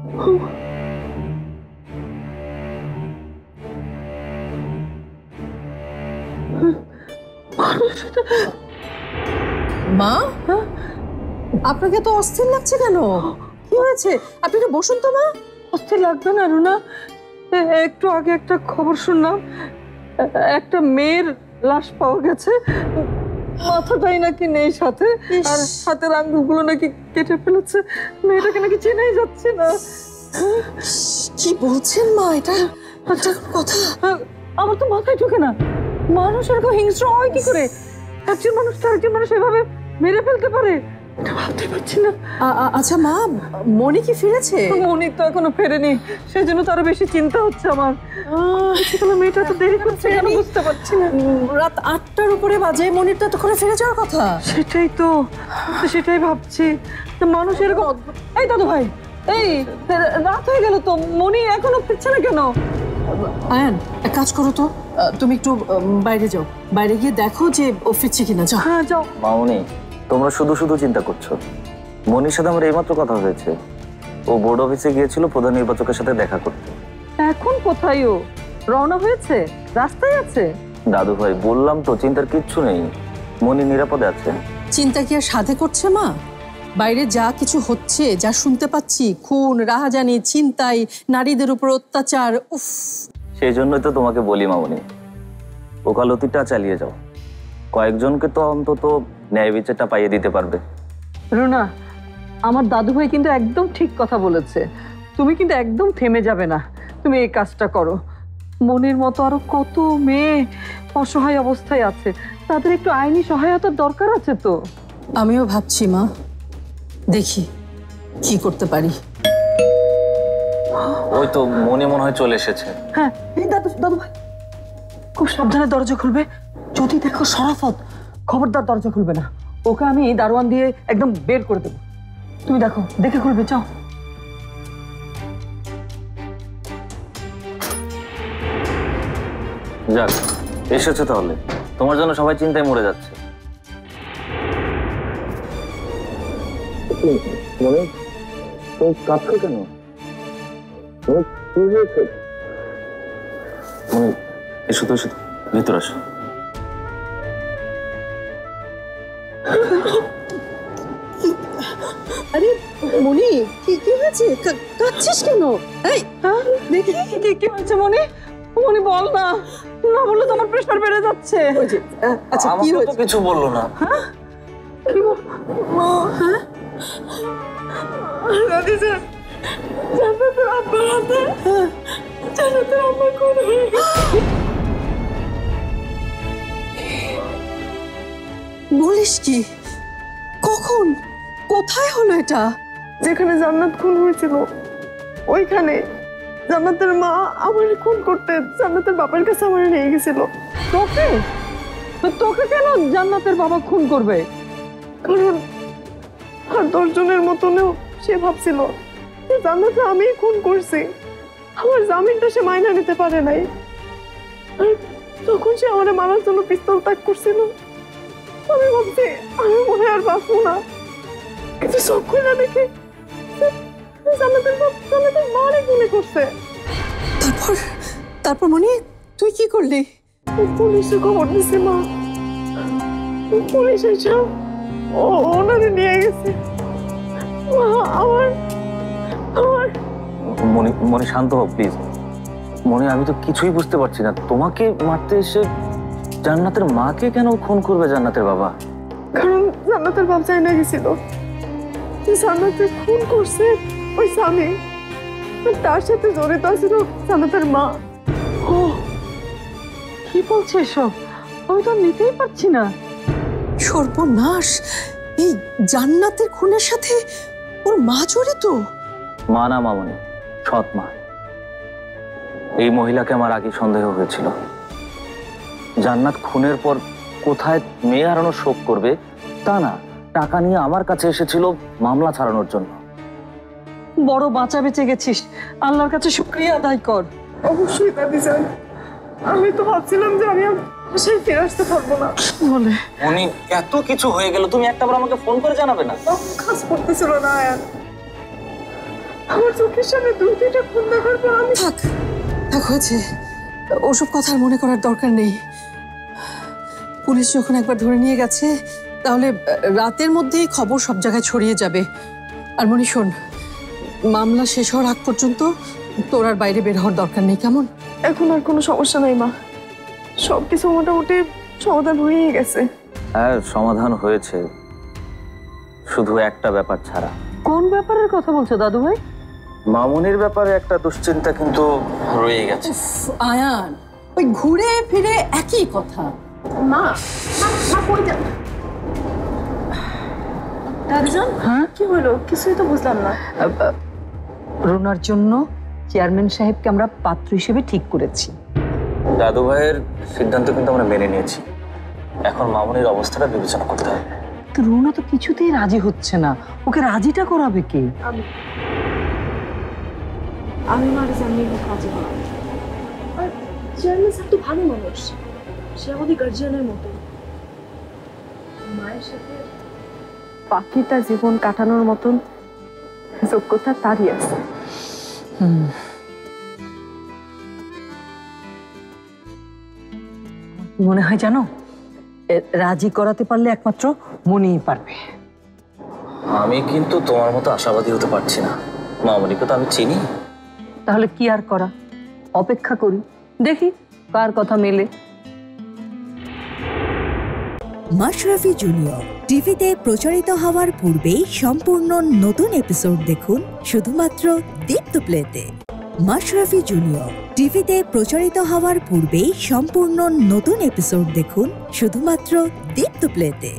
মা, আপনাকে তো অস্থির লাগছে কেন? কি হয়েছে? আপনি তো বসুন তো। মা, অস্থির লাগবে না রুনা। একটু আগে একটা খবর শুনলাম, একটা মেয়ের লাশ পাওয়া গেছে। মাথাটাই নাকি নেই সাথে, আর হাতের আঙ্গুলগুলো নাকি কেটে ফেলেছে। মেয়েটাকে নাকি চেনাই যাচ্ছে না। কি বলছেন মা? এটা কথা আমার তো মাথায় ঢোকে না। মানুষ এরকম হিংস্র হয় কি করে? একজন মানুষ তো আরেকজন মানুষ এভাবে মেরে ফেলতে পারে, ভাবতে পারছি না। আচ্ছা মা, মনি কি ফিরেছে? মনি তো এখনো ফেরেনি, সেই জন্য তো আরো বেশি চিন্তা হচ্ছে আমার। মেয়েটা তো দেরি করছে কেন বুঝতে পারছি না। রাত 8টার উপরে বাজে, মনির তো এতক্ষণে ফিরে যাওয়ার কথা। সেটাই ভাবছি। মানুষ এরকম। এই দাদু ভাই, এই রাত হয়ে গেল তো, মনি এখনো ফিরছে না কেন? আয়ান, এক কাজ করো তো, তুমি একটু বাইরে যাও, বাইরে গিয়ে দেখো যে ও ফিরছে কিনা। যাও। হ্যাঁ যাও। মামনি, তোমরা শুধু শুধু চিন্তা করছো। মনির সাথে আমার এইমাত্র কথা হয়েছে। ও বোর্ড অফিসে গিয়েছিল প্রধান নির্বাচকের সাথে দেখা করতে। এখন কোথায় ও? রওনা হয়েছে? রাস্তায় আছে? দাদু ভাই, বললাম তো চিন্তার কিচ্ছু নেই, মনি নিরাপদে আছে। চিন্তা কি আর সাধে করছে মা? বাইরে যা কিছু হচ্ছে, যা শুনতে পাচ্ছি, খুন, রাহাজানি, ছিনতাই, নারীদের উপর অত্যাচার, উফ। সেই জন্যই তো তোমাকে বলি মামনি, ওকালতিটা চালিয়ে যাও। কয়েকজনকে তো অন্তত ন্যায় বিচারটা পাইয়ে দিতে পারবে। রুনা, আমার দাদু ভাই কিন্তু একদম ঠিক কথা বলেছে। তুমি কিন্তু একদম থেমে যাবে না। তুমি এই কাজটা করো। মনির মতো আরো কত মেয়ে অসহায় অবস্থায় আছে, তাদের একটু আইনি সহায়তার দরকার আছে তো। আমিও ভাবছি মা, দেখি কি করতে পারি। ওই তো মনি মনে হয় চলে এসেছে। হ্যাঁ, এই দাদু ভাই, খুব সাবধানে দরজা খুলবে। যদি দেখো শরাফত, খবরদার দরজা খুলবে না। ওকে আমি দারোয়ান দিয়ে একদম বের করে দেবো। তুমি দেখো, দেখে খুলবে। চাও। যাক, এসেছে তাহলে। তোমার জন্য সবাই চিন্তায় মরে যাচ্ছে। মনে তুমি কাঁদছো কেন? মনে এসো তো, এসো তো, ভিতর আসো। আরে মনি, কি হয়েছে? কাঁদছিস কেন? এই দেখি কি হয়েছে মনি। মনি বল না, না বললে তো আমার প্রেশার বেড়ে যাচ্ছে। আচ্ছা কি হয়েছে? কিছু বললো না। বলিস কি? কখন, কোথায় হলো এটা? যেখানে জান্নাত খুন হয়েছিল ওইখানে জান্নাতের মা আমার খুন করতে জান্নাতের বাবার কাছে আমার নিয়ে গেছিল। তোকে তোকে কেন জান্নাতের বাবা খুন করবে? কারণ আর 10 জনের মতনও সে ভাবছিল যে জান্নাতকে আমি খুন করছি। আমার জামিনটা সে মাইনা নিতে পারে নাই। আর তখন সে আমার মারার জন্য পিস্তল তাক করছিল। আমি ভাবছি আমি মনে আর বাঁচবো না, কিন্তু সব খুলে দেখি জান্নাতের মারে গুলি করছে। তারপর মনি, তুই কি করলি? পুলিশে খবর দিছি মা। পুলিশ এসে ওনারে নিয়ে গেছে। মনি, মনি শান্ত হও প্লিজ। মনি, আমি তো কিছুই বুঝতে পারছি না। তোমাকে মারতে এসে জান্নাতের মাকে কেন খুন করবে জান্নাতের বাবা? কারণ জান্নাতের বাপ চাই না গেছিল জান্নাতে খুন করছে ওই স্বামী, তার সাথে জড়িত ছিল জান্নাতের মা। ও কি বলছে এসব? আমি তো নিতেই পারছি না। সর্বনাশ! এই জান্নাতের খুনের সাথে ওর মা জড়িত? মা না মামনি, সৎ মা। এই মহিলাকে আমার আগে সন্দেহ হয়েছিল। জান্নাত খুনের পর কোথায় মেয়ে হারানোর শোক করবে তা না, টাকা নিয়ে আমার কাছে এসেছিল মামলা ছাড়ানোর জন্য। বড় বাঁচা বেঁচে গেছিস, আল্লাহর কাছে শুকরিয়া আদায় কর। অবশ্যই দাদি যান, আমি তো ভাবছিলাম যে আমি বাসায় ফিরে আসতে পারবো না বলে। মনি, এত কিছু হয়ে গেল, তুমি একটাবার আমাকে ফোন করে জানাবে না? কাজ করতেছিল না। আমার চোখের সামনে 2-3টা খুন দেখার পর আমি থাক থাক, হয়েছে। ওসব কথা আর মনে করার দরকার নেই। পুলিশ যখন একবার ধরে নিয়ে গেছে, তাহলে রাতের মধ্যেই খবর সব জায়গায় ছড়িয়ে যাবে। আর মনি শোন, মামলা শেষ হওয়ার আগ পর্যন্ত তোর আর বাইরে বের হওয়ার দরকার নেই, কেমন? এখন আর কোনো সমস্যা নাই মা, সবকিছু মোটামুটি সমাধান হয়ে গেছে। হ্যাঁ, সমাধান হয়েছে, শুধু একটা ব্যাপার ছাড়া। কোন ব্যাপারের কথা বলছো দাদু ভাই? মামুনির ব্যাপারে একটা দুশ্চিন্তা কিন্তু রয়ে গেছে। আয়ান, ওই ঘুরে ফিরে একই কথা। মা মা কই যান? দাদিজান, হ্যাঁ, কি হলো? কিছুই তো বুঝলাম না। রুনার জন্য চেয়ারম্যান সাহেবকে আমরা পাত্র হিসেবে ঠিক করেছি। দাদু ভাইয়ের সিদ্ধান্ত কিন্তু আমরা মেনে নিয়েছি, এখন মামুনির অবস্থাটা বিবেচনা করতে হবে। তো রুনা তো কিছুতেই রাজি হচ্ছে না, ওকে রাজিটা করাবে কে? আমি মারে জানি কাজে করা। আর চেয়ারম্যান স্যার তো ভালো মানুষ, সে আমাদের গার্জিয়ানের মতো। মায়ের সাথে বাকিটা জীবন কাটানোর মতন যোগ্যতা তারই আছে। মনে হয় জানো, রাজি করাতে পারলে একমাত্র মনিই পারবে। আমি কিন্তু তোমার মতো আশাবাদী হতে পারছি না, মামুনিকে তো আমি চিনি। তাহলে কি আর করা, অপেক্ষা করি, দেখি কার কথা মেলে। মাশরাফি জুনিয়র টিভিতে প্রচারিত হওয়ার পূর্বেই সম্পূর্ণ নতুন এপিসোড দেখুন শুধুমাত্র দীপ্ত প্লেতে। মাশরাফি জুনিয়র টিভিতে প্রচারিত হওয়ার পূর্বেই সম্পূর্ণ নতুন এপিসোড দেখুন শুধুমাত্র দীপ্ত প্লেতে।